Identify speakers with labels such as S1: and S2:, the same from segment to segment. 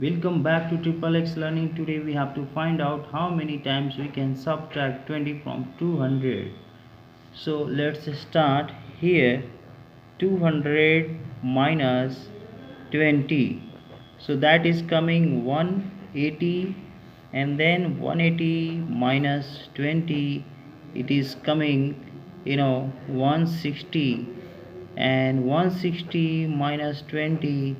S1: Welcome back to Triple X Learning. Today we have to find out how many times we can subtract 20 from 200. So let's start here. 200 minus 20. So that is coming 180, and then 180 minus 20, it is coming 160, and 160 minus 20,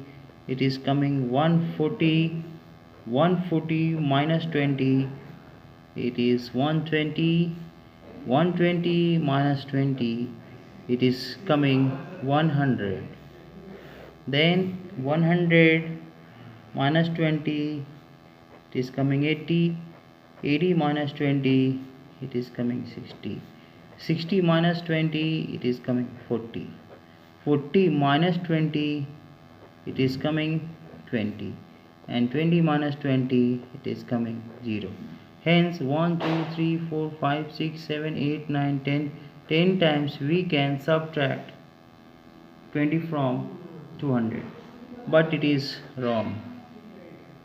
S1: it is coming 140. 140 minus 20, it is 120. 120 minus 20, it is coming 100. Then 100 minus 20, it is coming 80. 80 minus 20, it is coming 60. 60 minus 20, it is coming 40. 40 minus 20, it is coming 20. And 20 minus 20, it is coming 0. Hence 1, 2, 3, 4, 5, 6, 7, 8, 9, 10. 10 times we can subtract 20 from 200. But it is wrong.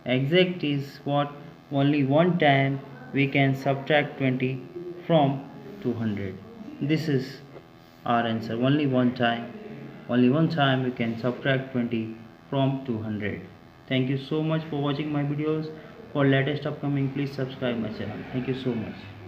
S1: Exact is what? Only one time we can subtract 20 from 200. This is our answer. Only one time. Only one time we can subtract 20 from 200. Thank you so much for watching my videos. For latest upcoming, please subscribe my channel. Thank you so much.